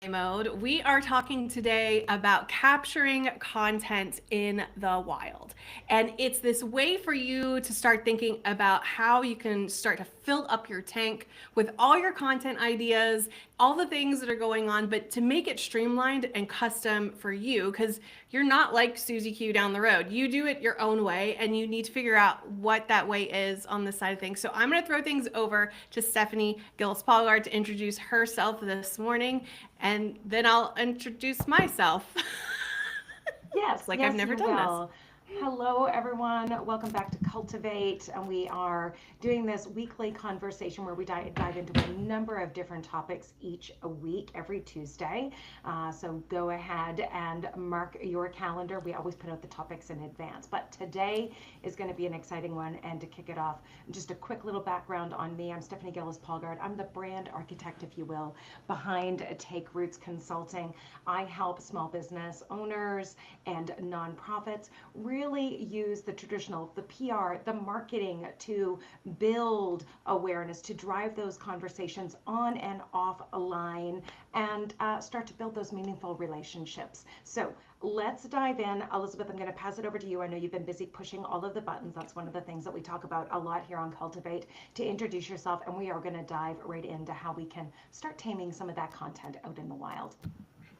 mode. We are talking today about capturing content in the wild. And it's this way for you to start thinking about how you can start to fill up your tank with all your content ideas, all the things that are going on, but to make it streamlined and custom for you, because you're not like Susie Q down the road. You do it your own way, and you need to figure out what that way is on this side of things. So I'm going to throw things over to Stephanie Gillis-Polgard to introduce herself this morning, and then I'll introduce myself. Yes, like yes, I've never you done will. Hello, everyone. Welcome back to Cultivate. And we are doing this weekly conversation where we dive into a number of different topics each a week, every Tuesday. So go ahead and mark your calendar. We always put out the topics in advance. But today is going to be an exciting one. And to kick it off, just a quick little background on me. I'm Stephanie Gillis-Polgard. I'm the brand architect, if you will, behind Take Roots Consulting. I help small business owners and nonprofits really use the traditional, the PR, the marketing to build awareness, to drive those conversations on and off a line, and start to build those meaningful relationships. So let's dive in. Elizabeth, I'm going to pass it over to you. I know you've been busy pushing all of the buttons. That's one of the things that we talk about a lot here on Cultivate, to introduce yourself, and we are going to dive right into how we can start taming some of that content out in the wild.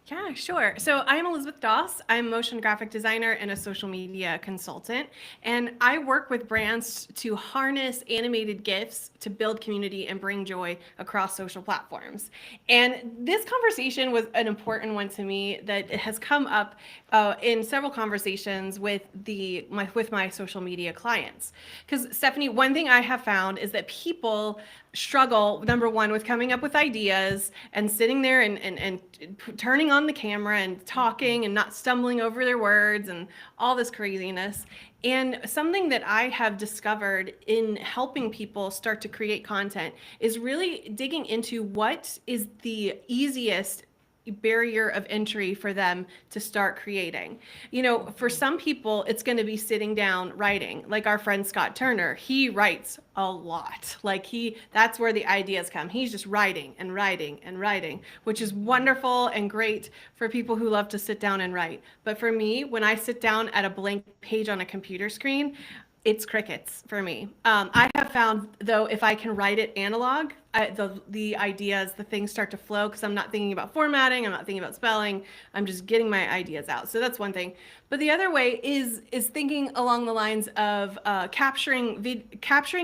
Yeah, sure. So I'm Elizabeth Doss. I'm a motion graphic designer and a social media consultant. And I work with brands to harness animated GIFs to build community and bring joy across social platforms. And this conversation was an important one to me that has come up in several conversations with my social media clients. Because Stephanie, one thing I have found is that people struggle, number one, with coming up with ideas and sitting there and turning on the camera and talking and not stumbling over their words and all this craziness. And something that I have discovered in helping people start to create content is really digging into what is the easiest barrier of entry for them to start creating. For some people, it's going to be sitting down writing, like our friend Scott Turner. He writes a lot. That's where the ideas come. He's just writing and writing and writing, which is wonderful and great for people who love to sit down and write. But for me, when I sit down at a blank page on a computer screen, it's crickets for me. I have found, though, if I can write it analog, the ideas, the things start to flow, because I'm not thinking about formatting, I'm not thinking about spelling, I'm just getting my ideas out. So that's one thing. But the other way is thinking along the lines of capturing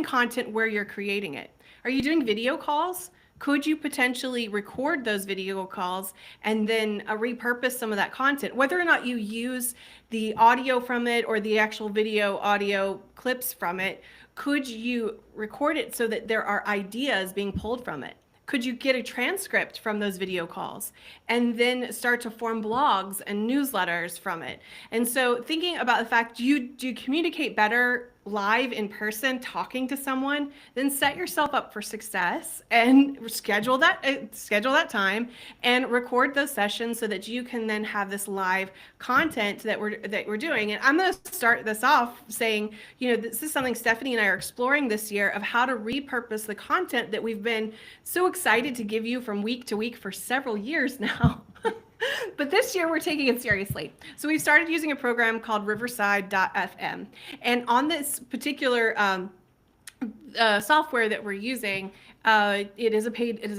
content where you're creating it. Are you doing video calls? Could you potentially record those video calls and then repurpose some of that content? Whether or not you use the audio from it or the actual video audio clips from it, could you record it so that there are ideas being pulled from it? Could you get a transcript from those video calls and then start to form blogs and newsletters from it? And so thinking about the fact, do you communicate better live in person talking to someone? Then set yourself up for success and schedule that time and record those sessions so that you can then have this live content that we're doing. And I'm going to start this off saying, this is something Stephanie and I are exploring this year, of how to repurpose the content that we've been so excited to give you from week to week for several years now. But this year we're taking it seriously. So we've started using a program called Riverside.fm. And on this particular software that we're using, it is a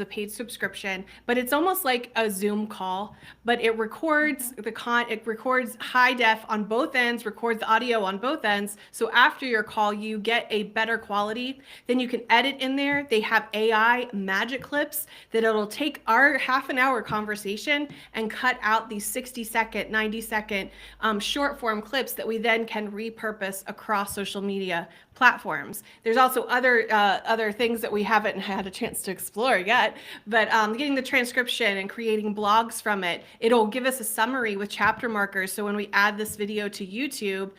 paid subscription, but it's almost like a Zoom call, but it records it records high def on both ends, records the audio on both ends. So after your call, you get a better quality. Then you can edit in there. They have AI magic clips that it'll take our half an hour conversation and cut out these 60-second, 90-second short form clips that we then can repurpose across social media platforms. There's also other things that we haven't had a chance to explore yet, but getting the transcription and creating blogs from it. It'll give us a summary with chapter markers. So when we add this video to YouTube,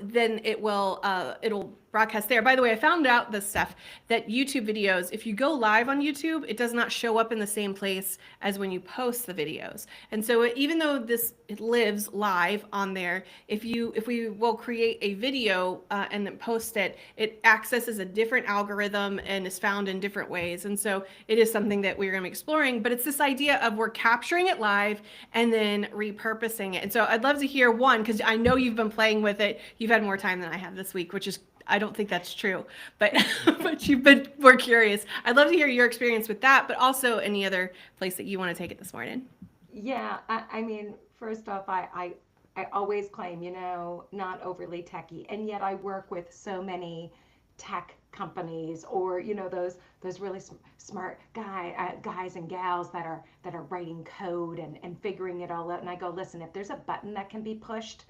then it'll broadcast there. By the way, I found out this stuff that YouTube videos, if you go live on YouTube, it does not show up in the same place as when you post the videos. And so even though it lives live on there, if we will create a video and then post it, it accesses a different algorithm and is found in different ways. And so it is something that we're going to be exploring, but it's this idea of we're capturing it live and then repurposing it. And so I'd love to hear one, because I know you've been playing with it. You've had more time than I have this week, which is, I don't think that's true, but but you've been more curious. I'd love to hear your experience with that, but also any other place that you want to take it this morning. Yeah, I mean, first off, I always claim, not overly techy, and yet I work with so many tech companies, or those really smart guys and gals that are writing code and figuring it all out. And I go, listen, if there's a button that can be pushed,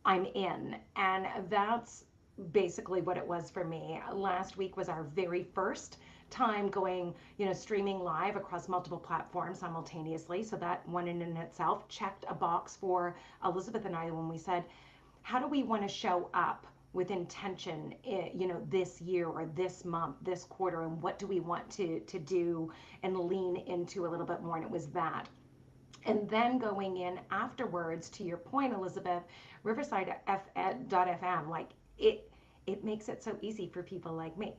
I'm in. And that's basically what it was for me. Last week was our very first time going, streaming live across multiple platforms simultaneously. So that one in itself checked a box for Elizabeth and I when we said, how do we want to show up with intention, this year or this month, this quarter, and what do we want to do and lean into a little bit more? And it was that. And then going in afterwards, to your point, Elizabeth, Riverside.fm, like it makes it so easy for people like me.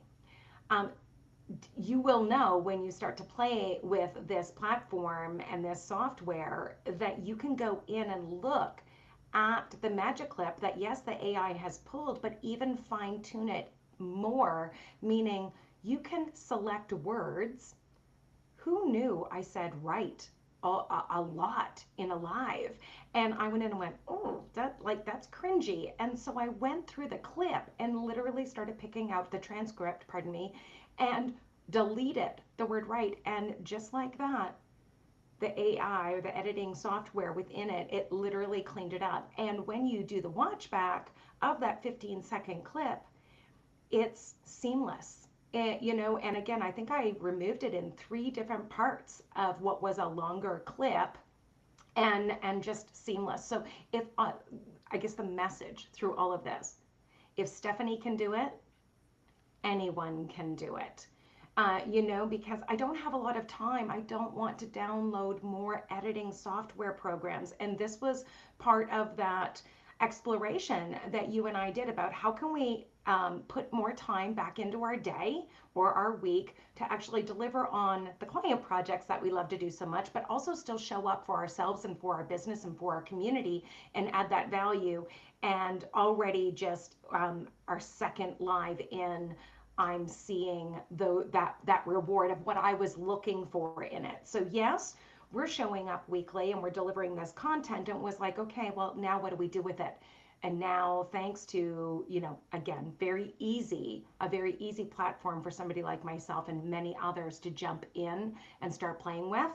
You will know when you start to play with this platform and this software that you can go in and look at the magic clip that, yes, the AI has pulled, but even fine tune it more, meaning you can select words. Who knew I said right a lot in a live? And I went in and went, oh, that's cringy. And so I went through the clip and literally started picking out the transcript, and deleted the word right. And just like that, the AI or the editing software within it literally cleaned it up. And when you do the watch back of that 15-second clip, it's seamless. And again, I think I removed it in 3 different parts of what was a longer clip, and just seamless. So if I guess the message through all of this, if Stephanie can do it, anyone can do it. Because I don't have a lot of time. I don't want to download more editing software programs. And this was part of that exploration that you and I did about how can we put more time back into our day or our week to actually deliver on the client projects that we love to do so much, but also still show up for ourselves and for our business and for our community and add that value. And already just our second live in, I'm seeing that reward of what I was looking for in it. So yes, we're showing up weekly and we're delivering this content, and it was like, okay, well, now what do we do with it? And now, thanks to, again, a very easy platform for somebody like myself and many others to jump in and start playing with,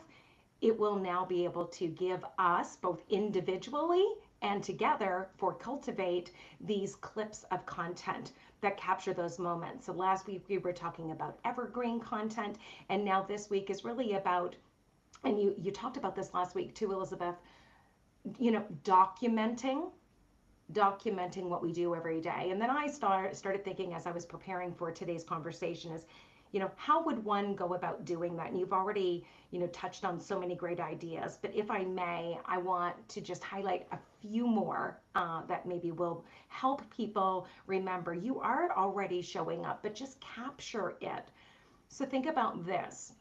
it will now be able to give us both individually and together for Cultivate these clips of content that capture those moments. So last week we were talking about evergreen content, and now this week is really about, and you talked about this last week too, Elizabeth, documenting what we do every day. And then I started thinking as I was preparing for today's conversation is, how would one go about doing that? And you've already, touched on so many great ideas, but if I may, I want to just highlight a few more that maybe will help people remember you are already showing up, but just capture it. So think about this.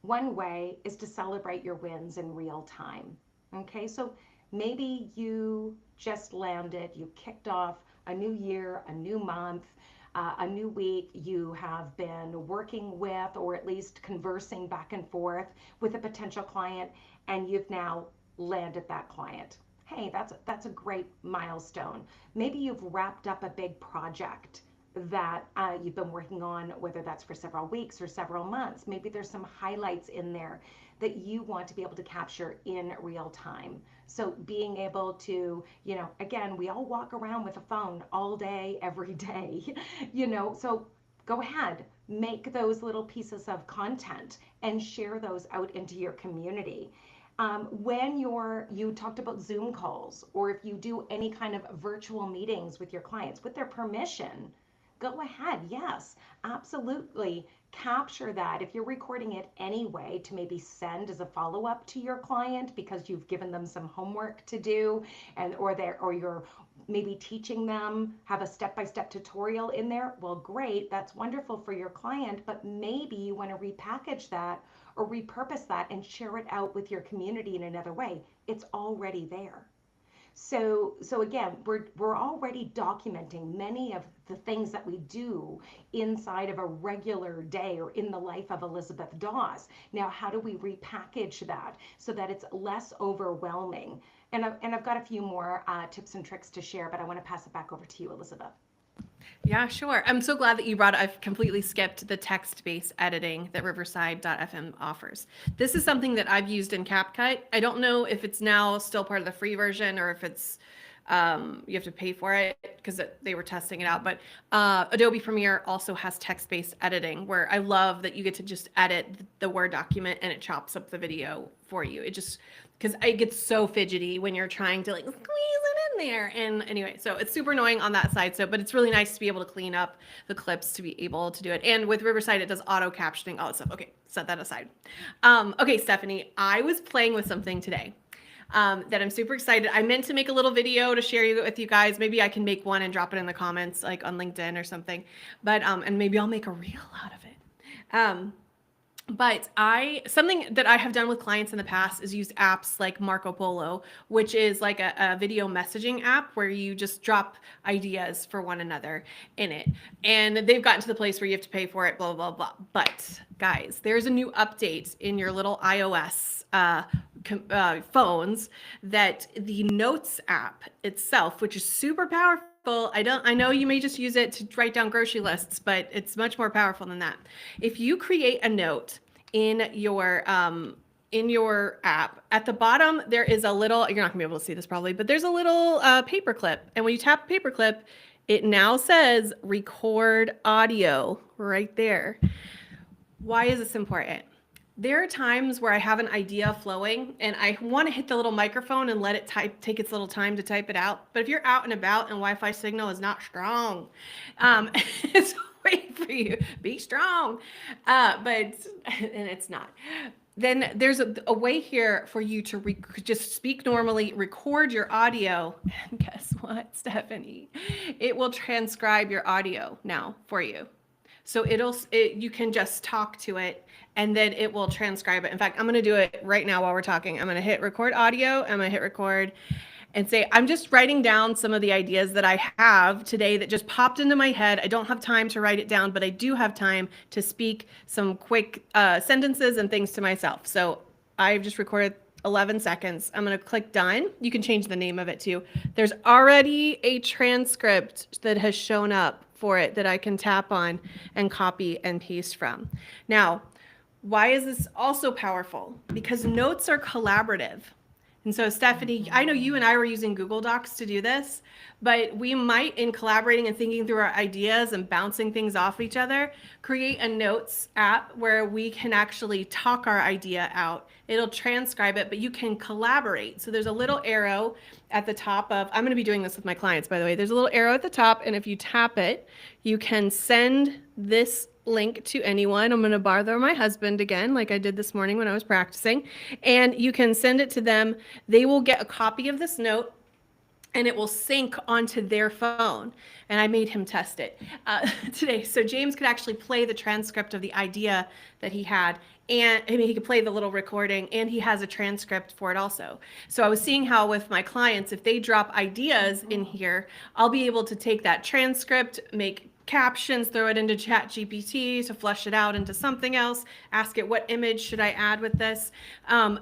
One way is to celebrate your wins in real time. Okay, so maybe you just landed, you kicked off a new year, a new month, a new week. You have been working with, or at least conversing back and forth with a potential client, and you've now landed that client. Hey, that's a great milestone. Maybe you've wrapped up a big project that you've been working on, whether that's for several weeks or several months. Maybe there's some highlights in there that you want to be able to capture in real time. So being able to, again, we all walk around with a phone all day, every day, so go ahead, make those little pieces of content and share those out into your community. When you talked about Zoom calls, or if you do any kind of virtual meetings with your clients, with their permission, go ahead. Yes, absolutely. Capture that. If you're recording it anyway to maybe send as a follow-up to your client because you've given them some homework to do, and or you're maybe teaching them, have a step-by-step tutorial in there, well, great, that's wonderful for your client, but maybe you want to repackage that or repurpose that and share it out with your community in another way. It's already there. So again, we're already documenting many of the things that we do inside of a regular day or in the life of Elizabeth Dawes. Now, how do we repackage that so that it's less overwhelming? And I've got a few more tips and tricks to share, but I want to pass it back over to you, Elizabeth. Yeah, sure. I'm so glad that you brought it. I've completely skipped the text-based editing that Riverside.fm offers. This is something that I've used in CapCut. I don't know if it's now still part of the free version or if it's you have to pay for it because they were testing it out. But Adobe Premiere also has text-based editing where I love that you get to just edit the Word document and it chops up the video for you. It just, because it gets so fidgety when you're trying to like squeeze it in there. And anyway, so it's super annoying on that side. So, but it's really nice to be able to clean up the clips to be able to do it. And with Riverside, it does auto captioning, all that stuff. Okay, set that aside. Okay, Stephanie, I was playing with something today. That I'm super excited. I meant to make a little video to share with you guys. Maybe I can make one and drop it in the comments, like on LinkedIn or something. But and maybe I'll make a reel out of it. But something that I have done with clients in the past is use apps like Marco Polo, which is like a video messaging app where you just drop ideas for one another in it. And they've gotten to the place where you have to pay for it, blah, blah, blah. But guys, there's a new update in your little iOS phones that the Notes app itself, which is super powerful. I know you may just use it to write down grocery lists, but it's much more powerful than that. If you create a note in your app, at the bottom there is a little, you're not gonna be able to see this probably, but there's a little paper clip. And when you tap paper clip, it now says record audio right there. Why is this important? There are times where I have an idea flowing and I want to hit the little microphone and let it take its little time to type it out. But if you're out and about and Wi-Fi signal is not strong, it's a way for you, be strong. And it's not. Then there's a way here for you to just speak normally, record your audio, and guess what, Stephanie? It will transcribe your audio now for you. So you can just talk to it and then it will transcribe it. In fact, I'm going to do it right now while we're talking. I'm going to hit record audio. I'm going to hit record and say, I'm just writing down some of the ideas that I have today that just popped into my head. I don't have time to write it down, but I do have time to speak some quick sentences and things to myself. So I've just recorded 11 seconds. I'm going to click done. You can change the name of it too. There's already a transcript that has shown up for it that I can tap on and copy and paste from. Now, why is this also powerful? Because notes are collaborative. And so Stephanie, I know you and I were using Google Docs to do this, but we might, in collaborating and thinking through our ideas and bouncing things off each other, create a notes app where we can actually talk our idea out. It'll transcribe it, but you can collaborate. So there's a little arrow at the top of, I'm going to be doing this with my clients, by the way. There's a little arrow at the top, and if you tap it, you can send this link to anyone. I'm going to bother my husband again, like I did this morning when I was practicing, and you can send it to them. They will get a copy of this note and it will sync onto their phone. And I made him test it today. So James could actually play the transcript of the idea that he had. And I mean, he could play the little recording and he has a transcript for it also. So I was seeing how with my clients, if they drop ideas in here, I'll be able to take that transcript, make captions, throw it into ChatGPT to flush it out into something else, ask it what image should I add with this.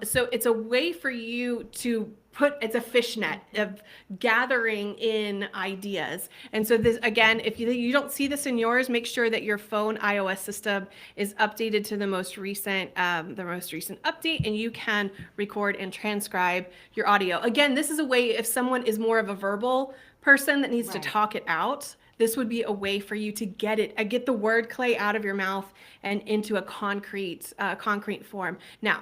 So it's a way for you to it's a fishnet of gathering in ideas. And so this, again, if you don't see this in yours, make sure that your phone iOS system is updated to the most recent update, and you can record and transcribe your audio. Again, this is a way if someone is more of a verbal person that needs to talk it out, this would be a way for you to get the word clay out of your mouth and into a concrete form. Now,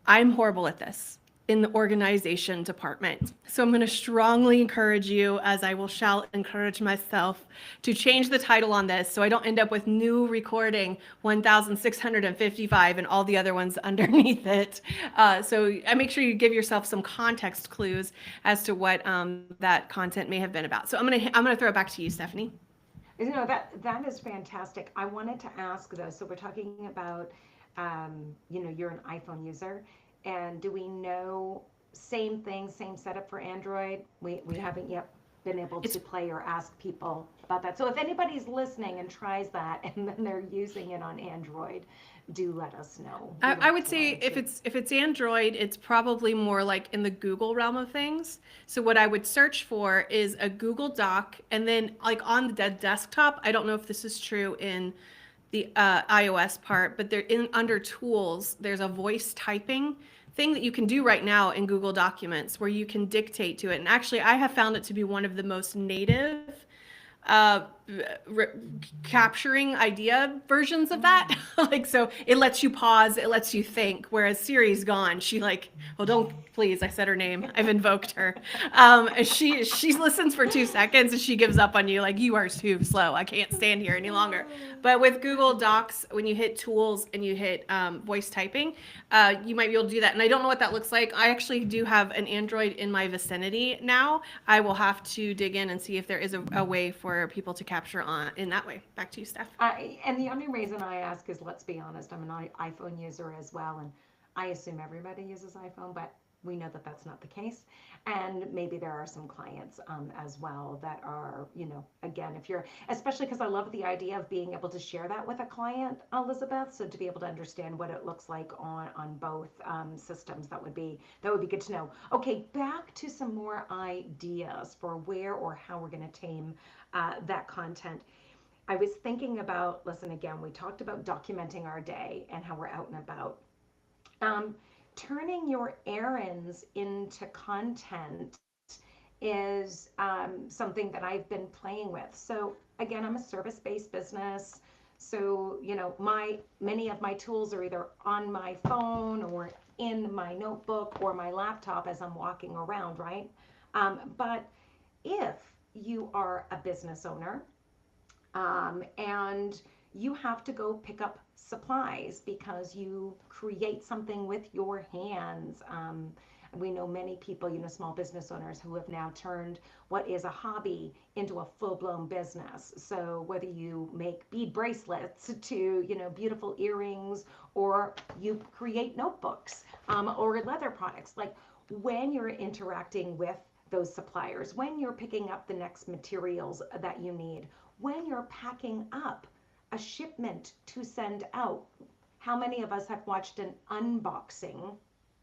I'm horrible at this. in the organization department. So I'm going to strongly encourage you, as I shall encourage myself, to change the title on this so I don't end up with new recording 1,655 and all the other ones underneath it. So I make sure you give yourself some context clues as to what that content may have been about. So I'm gonna throw it back to you, Stephanie. That is fantastic. I wanted to ask though, so we're talking about, you're an iPhone user, and do we know same thing, same setup for Android? We haven't yet been able It's to play or ask people about that. So if anybody's listening and tries that and then they're using it on Android, do let us know. I would say if it's Android, it's probably more like in the Google realm of things. So what I would search for is a Google Doc, and then like on the desktop, I don't know if this is true in the iOS part, but under tools, there's a voice typing thing that you can do right now in Google Documents where you can dictate to it. And actually, I have found it to be one of the most native uh, re- capturing idea versions of that. Like, so it lets you pause, it lets you think. Whereas Siri's gone. She like, well, don't please. I said her name. I've invoked her. She listens for 2 seconds and she gives up on you. Like, you are too slow. I can't stand here any longer. But with Google Docs, when you hit tools and you hit voice typing, you might be able to do that. And I don't know what that looks like. I actually do have an Android in my vicinity now. I will have to dig in and see if there is a way for people to capture on in that way. Back to you, Steph. And the only reason I ask is, let's be honest, I'm an iPhone user as well, and I assume everybody uses iPhone, but we know that that's not the case. And maybe there are some clients as well that are, again, if you're, especially because I love the idea of being able to share that with a client, Elizabeth. So to be able to understand what it looks like on both systems, that would be good to know. Okay, back to some more ideas for where or how we're going to tame that content. I was thinking about, listen, again, we talked about documenting our day and how we're out and about. Um, Turning your errands into content is something that I've been playing with. So again, I'm a service-based business. So, many of my tools are either on my phone or in my notebook or my laptop as I'm walking around, right? But if you are a business owner, and you have to go pick up supplies because you create something with your hands. We know many people, small business owners who have now turned what is a hobby into a full-blown business. So whether you make bead bracelets to, beautiful earrings, or you create notebooks or leather products, like when you're interacting with those suppliers, when you're picking up the next materials that you need, when you're packing up a shipment to send out. How many of us have watched an unboxing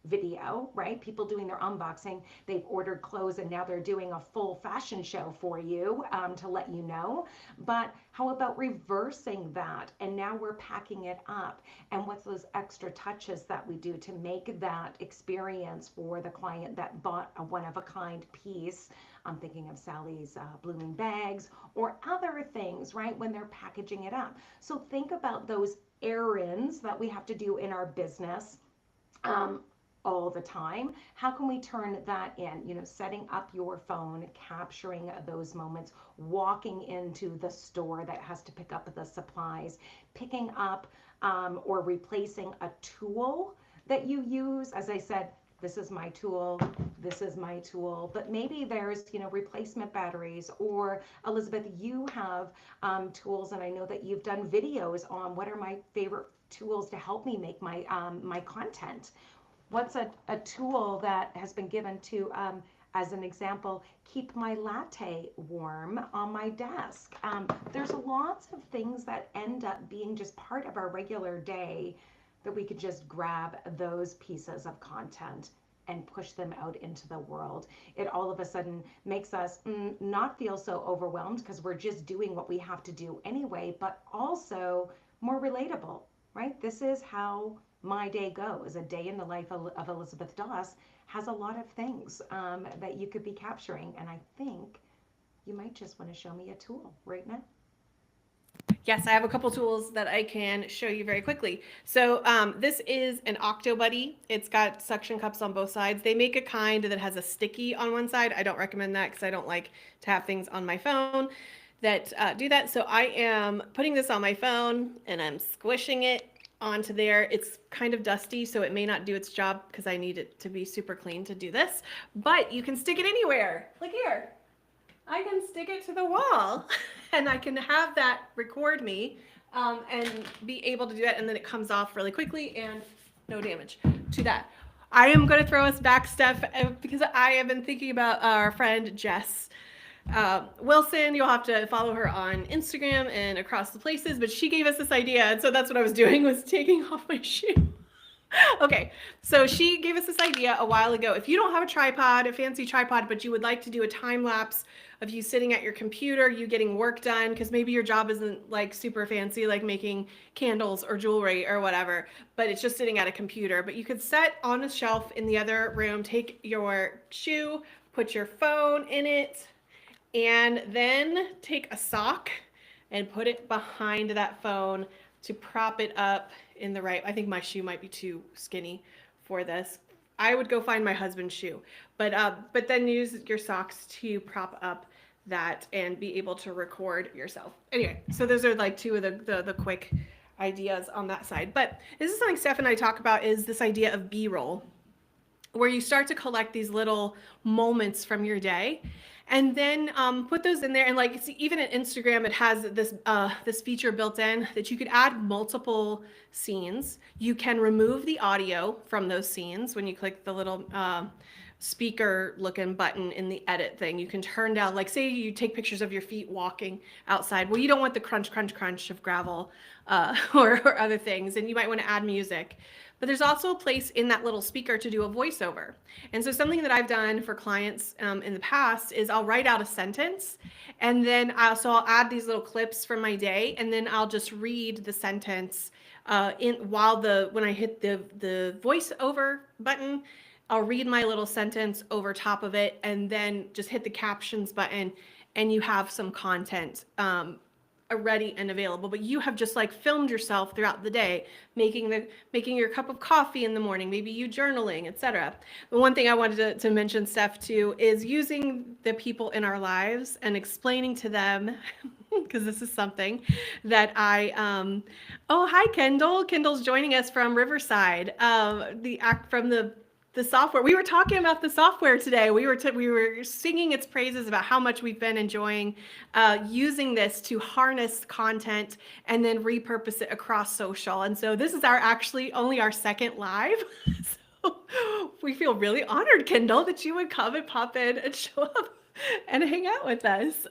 video, right? People doing their unboxing. They've ordered clothes and now they're doing a full fashion show for you to let you know. But how about reversing that? And now we're packing it up. And what's those extra touches that we do to make that experience for the client that bought a one-of-a-kind piece? I'm thinking of Sally's blooming bags or other things, right, when they're packaging it up. So think about those errands that we have to do in our business all the time. How can we turn that in? Setting up your phone, capturing those moments, walking into the store that has to pick up the supplies, picking up or replacing a tool that you use. As I said, this is my tool, this is my tool, but maybe there's, replacement batteries, or Elizabeth, you have tools, and I know that you've done videos on what are my favorite tools to help me make my my content. What's a tool that has been given to, as an example, keep my latte warm on my desk? There's lots of things that end up being just part of our regular day that we could just grab those pieces of content and push them out into the world. It all of a sudden makes us not feel so overwhelmed because we're just doing what we have to do anyway, but also more relatable, right? This is how my day goes. A day in the life of Elizabeth Doss has a lot of things that you could be capturing, and I think you might just want to show me a tool right now. Yes, I have a couple tools that I can show you very quickly. So this is an Octo Buddy. It's got suction cups on both sides. They make a kind that has a sticky on one side. I don't recommend that because I don't like to have things on my phone that do that. So I am putting this on my phone and I'm squishing it onto there. It's kind of dusty, so it may not do its job because I need it to be super clean to do this. But you can stick it anywhere. Like here. I can stick it to the wall and I can have that record me and be able to do that, and then it comes off really quickly and no damage to that. I am going to throw us back, Steph, because I have been thinking about our friend Jess Wilson. You'll have to follow her on Instagram and across the places, but she gave us this idea, and so that's what I was doing, was taking off my shoe. Okay, so she gave us this idea a while ago. If you don't have a tripod, a fancy tripod, but you would like to do a time lapse of you sitting at your computer, you getting work done, because maybe your job isn't like super fancy, like making candles or jewelry or whatever, but it's just sitting at a computer. But you could set on a shelf in the other room, take your shoe, put your phone in it, and then take a sock and put it behind that phone to prop it up in the right. I think my shoe might be too skinny for this. I would go find my husband's shoe, but then use your socks to prop up that and be able to record yourself. Anyway, so those are like two of the quick ideas on that side. But this is something Steph and I talk about, is this idea of B-roll, where you start to collect these little moments from your day and then put those in there. And like, see, even at Instagram, it has this feature built in that you could add multiple scenes. You can remove the audio from those scenes when you click the little speaker looking button in the edit thing. You can turn down, like say you take pictures of your feet walking outside. Well, you don't want the crunch, crunch, crunch of gravel or other things, and you might want to add music. But there's also a place in that little speaker to do a voiceover. And so something that I've done for clients in the past is I'll write out a sentence, and then I'll add these little clips from my day, and then I'll just read the sentence when I hit the voiceover button. I'll read my little sentence over top of it, and then just hit the captions button, and you have some content ready and available. But you have just like filmed yourself throughout the day, making your cup of coffee in the morning, maybe you journaling, etc. The one thing I wanted to mention, Steph, too, is using the people in our lives and explaining to them, because this is something that oh, hi, Kendall. Kendall's joining us from Riverside, from the software. We were talking about the software today. We were singing its praises about how much we've been enjoying using this to harness content and then repurpose it across social. And so this is actually only our second live. So we feel really honored, Kendall, that you would come and pop in and show up and hang out with us.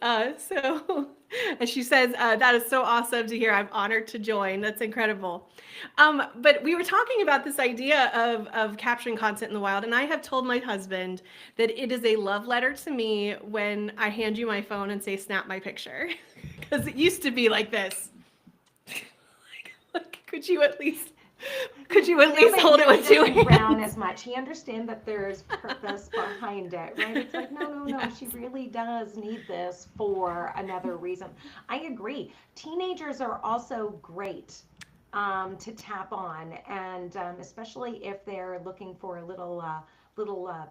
And she says, that is so awesome to hear. I'm honored to join. That's incredible. But we were talking about this idea of capturing content in the wild. And I have told my husband that it is a love letter to me when I hand you my phone and say, snap my picture. Because it used to be like this. Like, could you at least hold it with two hands? Brown as much. He understands that there's purpose behind it, right? It's like, no, yes. She really does need this for another reason. I agree. Teenagers are also great to tap on, and especially if they're looking for a little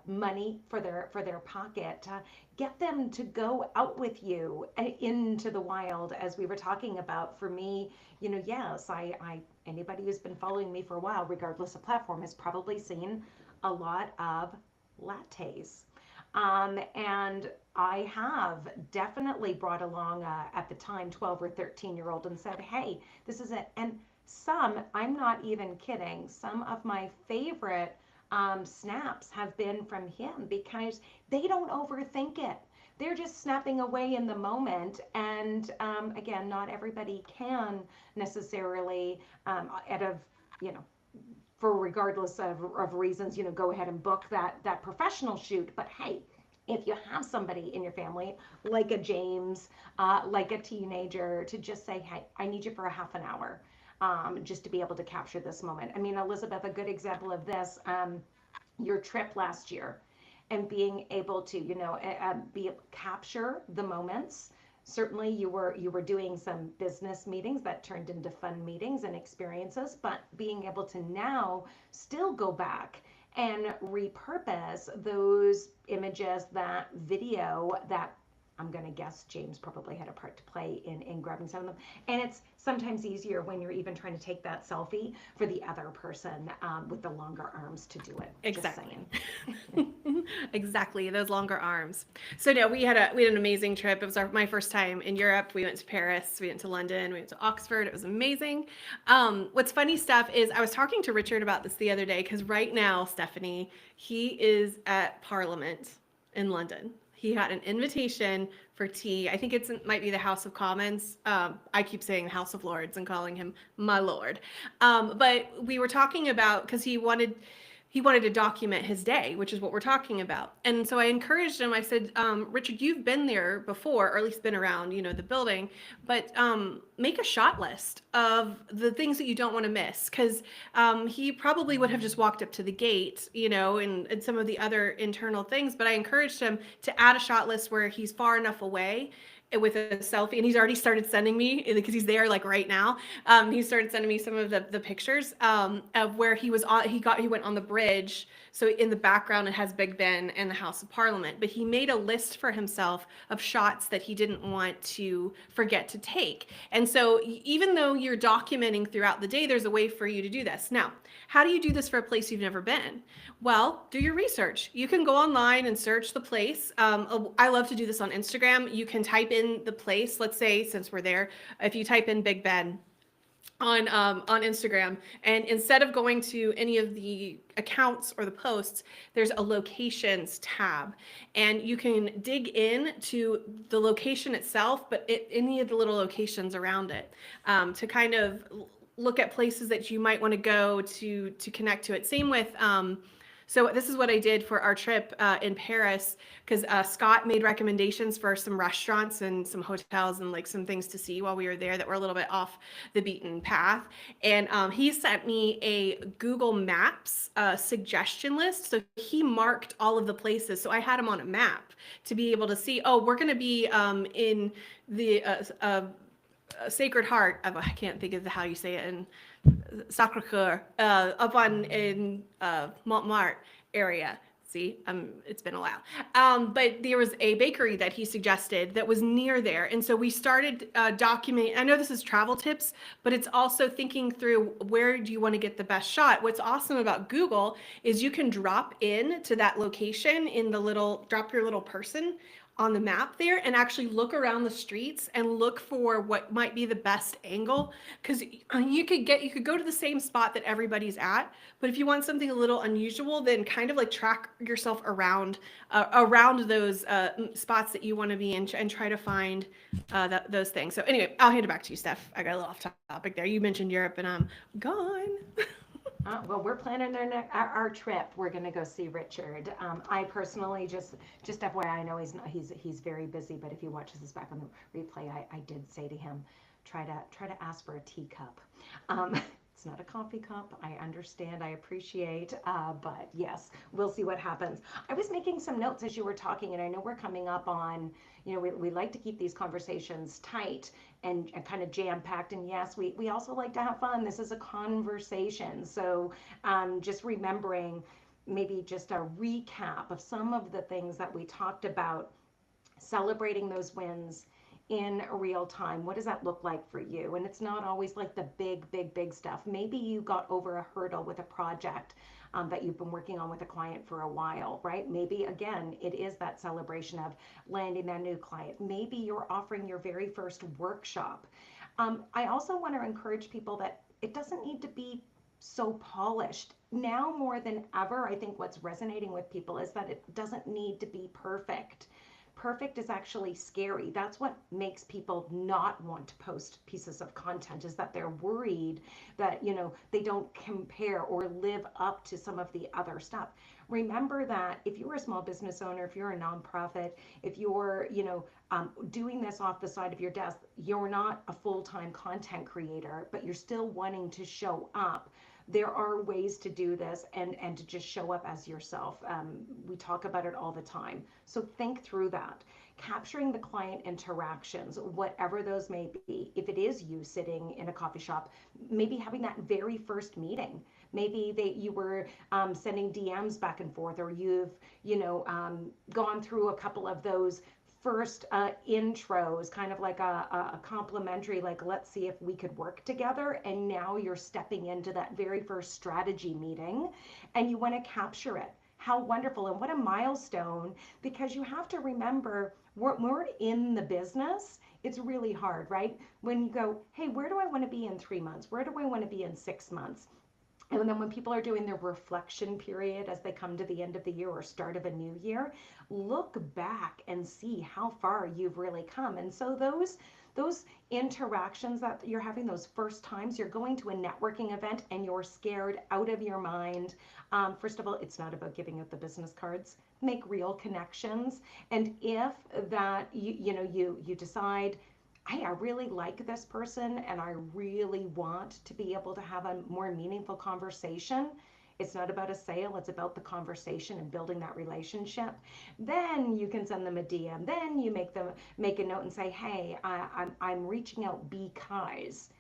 money for their pocket. Get them to go out with you into the wild, as we were talking about. For me, yes, I anybody who's been following me for a while, regardless of platform, has probably seen a lot of lattes. And I have definitely brought along at the time 12 or 13-year-old and said, hey, this is it. And I'm not even kidding, some of my favorite snaps have been from him, because they don't overthink it. They're just snapping away in the moment. And again, not everybody can necessarily for regardless of reasons, go ahead and book that professional shoot. But hey, if you have somebody in your family, like a James, like a teenager, to just say, hey, I need you for a half an hour. Just to be able to capture this moment. I mean, Elizabeth, a good example of this, your trip last year, and being able to, capture the moments certainly you were doing some business meetings that turned into fun meetings and experiences, but being able to now still go back and repurpose those images, that video, that I'm going to guess James probably had a part to play in grabbing some of them. And it's sometimes easier when you're even trying to take that selfie for the other person with the longer arms to do it. Exactly. Just saying. Exactly, those longer arms. So no, we had an amazing trip. It was my first time in Europe. We went to Paris, we went to London, we went to Oxford. It was amazing. What's funny stuff is I was talking to Richard about this the other day because right now, Stephanie, he is at Parliament in London. He had an invitation for tea. I think might be the House of Commons. I keep saying House of Lords and calling him my lord. But we were talking about because he wanted to document his day, which is what we're talking about. And so I encouraged him. I said, Richard, you've been there before, or at least been around, the building, but make a shot list of the things that you don't want to miss. Because he probably would have just walked up to the gate, and some of the other internal things. But I encouraged him to add a shot list where he's far enough away with a selfie, and he's already started sending me because he's there like right now. He started sending me some of the pictures of where he was on. He went on the bridge, so in the background it has Big Ben and the House of Parliament. But he made a list for himself of shots that he didn't want to forget to take. And so even though you're documenting throughout the day, there's a way for you to do this. Now, how do you do this for a place you've never been? Well, do your research. You can go online and search the place. I love to do this on Instagram. You can type in the place. Let's say, since we're there, if you type in Big Ben on Instagram, and instead of going to any of the accounts or the posts, there's a locations tab, and you can dig in to the location itself, but any of the little locations around it to kind of look at places that you might want to go to connect to it. Same with so this is what I did for our trip in Paris, because Scott made recommendations for some restaurants and some hotels and like some things to see while we were there that were a little bit off the beaten path. And he sent me a Google Maps suggestion list. So he marked all of the places. So I had them on a map to be able to see, oh, we're going to be in the Sacred Heart of, I can't think of how you say it in Sacre-Cœur, up in Montmartre area. See, it's been a while. But there was a bakery that he suggested that was near there. And so we started documenting. I know this is travel tips, but it's also thinking through where do you want to get the best shot. What's awesome about Google is you can drop in to that location in drop your little person on the map there and actually look around the streets and look for what might be the best angle, because you could go to the same spot that everybody's at, but if you want something a little unusual, then kind of like track yourself around those spots that you want to be in and try to find those things. So anyway, I'll hand it back to you, Steph. I got a little off topic there. You mentioned Europe and I'm gone. Well, we're planning our trip. We're going to go see Richard. I personally just FYI, I know he's very busy, but if he watches this back on the replay, I did say to him, try to ask for a teacup. It's not a coffee cup. I understand. I appreciate. But yes, we'll see what happens. I was making some notes as you were talking, and I know we're coming up on, we like to keep these conversations tight and kind of jam-packed. And yes, we also like to have fun. This is a conversation. So just remembering maybe just a recap of some of the things that we talked about, celebrating those wins in real time. What does that look like for you? And it's not always like the big stuff. Maybe you got over a hurdle with a project that you've been working on with a client for a while, right? Maybe again, it is that celebration of landing that new client. Maybe you're offering your very first workshop. I also want to encourage people that it doesn't need to be so polished. Now more than ever, I think what's resonating with people is that it doesn't need to be perfect. Perfect is actually scary. That's what makes people not want to post pieces of content, is that they're worried that, they don't compare or live up to some of the other stuff. Remember that if you're a small business owner, if you're a nonprofit, if you're, doing this off the side of your desk, you're not a full-time content creator, but you're still wanting to show up. there are ways to do this and to just show up as yourself. We talk about it all the time. So think through that. Capturing the client interactions, whatever those may be. If it is you sitting in a coffee shop, maybe having that very first meeting. Maybe you were sending DMs back and forth, or you've, gone through a couple of those first intros, kind of like a complimentary, like, let's see if we could work together. And now you're stepping into that very first strategy meeting and you want to capture it. How wonderful and what a milestone, because you have to remember, we're in the business. It's really hard, right? When you go, hey, where do I want to be in 3 months? Where do I want to be in 6 months? And then when people are doing their reflection period as they come to the end of the year or start of a new year, look back and see how far you've really come. And so those interactions that you're having, those first times you're going to a networking event and you're scared out of your mind. First of all, it's not about giving out the business cards. Make real connections. And if that you decide, hey, I really like this person and I really want to be able to have a more meaningful conversation. It's not about a sale, it's about the conversation and building that relationship. Then you can send them a DM. Then you make a note and say, hey, I'm reaching out because,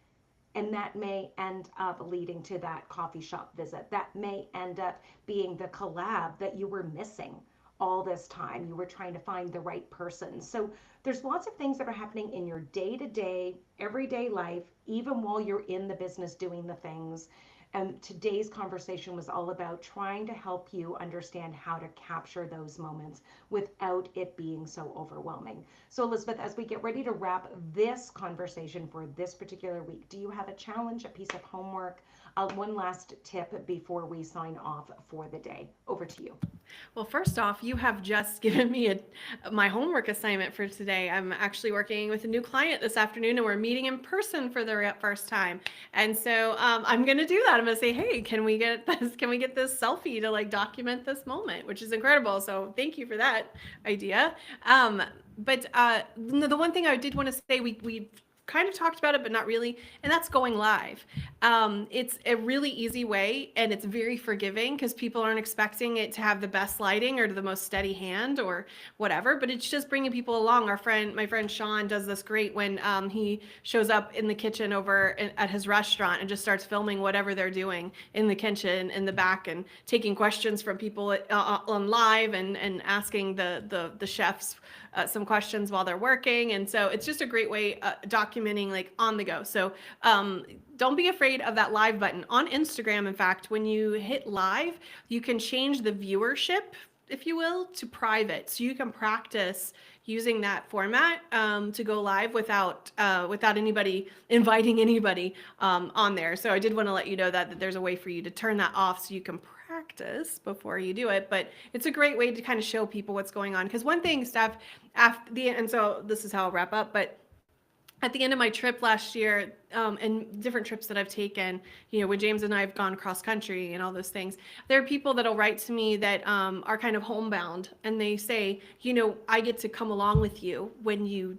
and that may end up leading to that coffee shop visit. That may end up being the collab that you were missing all this time. You were trying to find the right person. So there's lots of things that are happening in your day-to-day, everyday life, even while you're in the business doing the things. And today's conversation was all about trying to help you understand how to capture those moments without it being so overwhelming. So Elizabeth, as we get ready to wrap this conversation for this particular week, do you have a challenge, a piece of homework, one last tip before we sign off for the day? Over to you. Well, first off, you have just given me my homework assignment for today. I'm actually working with a new client this afternoon, and we're meeting in person for the first time. And so I'm going to do that. I'm going to say, hey, can we get this? Can we get this selfie to like document this moment, which is incredible. So thank you for that idea. But the one thing I did want to say, we kind of talked about it, but not really, and that's going live. It's a really easy way, and it's very forgiving because people aren't expecting it to have the best lighting or the most steady hand or whatever, but it's just bringing people along. My friend Sean does this great when he shows up in the kitchen over at his restaurant and just starts filming whatever they're doing in the kitchen in the back and taking questions from people on live and asking the chefs some questions while they're working. And so it's just a great way documenting like on the go. So don't be afraid of that live button on Instagram. In fact, when you hit live, you can change the viewership, if you will, to private. So you can practice using that format to go live without anybody inviting anybody on there. So I did want to let you know that there's a way for you to turn that off so you can practice before you do it. But it's a great way to kind of show people what's going on. Because one thing, Steph, and so this is how I'll wrap up, but at the end of my trip last year, and different trips that I've taken, when James and I have gone cross country and all those things, there are people that'll write to me that are kind of homebound, and they say, I get to come along with you when you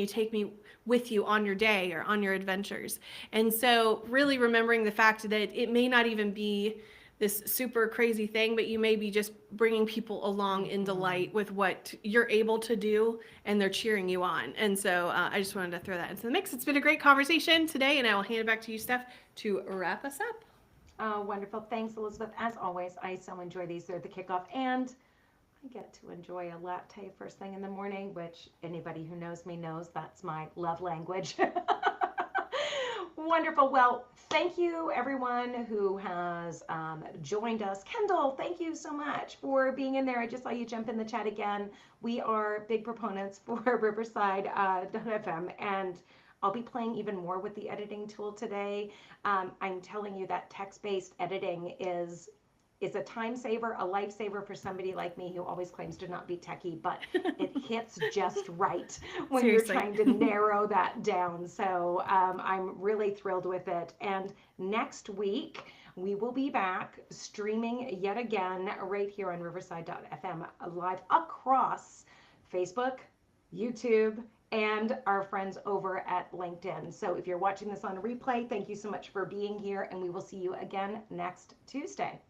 take me with you on your day or on your adventures. And so really remembering the fact that it may not even be this super crazy thing, but you may be just bringing people along in delight with what you're able to do, and they're cheering you on. And so I just wanted to throw that into the mix. It's been a great conversation today, and I will hand it back to you, Steph, to wrap us up. Oh, wonderful. Thanks, Elizabeth. As always, I so enjoy these. They're the kickoff, and I get to enjoy a latte first thing in the morning, which anybody who knows me knows that's my love language. Wonderful. Well, thank you everyone who has joined us. Kendall, thank you so much for being in there. I just saw you jump in the chat again. We are big proponents for Riverside.fm, and I'll be playing even more with the editing tool today. I'm telling you that text-based editing is a time saver, a lifesaver for somebody like me who always claims to not be techie, but it hits just right when Seriously. You're trying to narrow that down. So I'm really thrilled with it. And next week, we will be back streaming yet again right here on Riverside.fm live across Facebook, YouTube, and our friends over at LinkedIn. So if you're watching this on replay, thank you so much for being here, and we will see you again next Tuesday.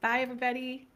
Bye, everybody.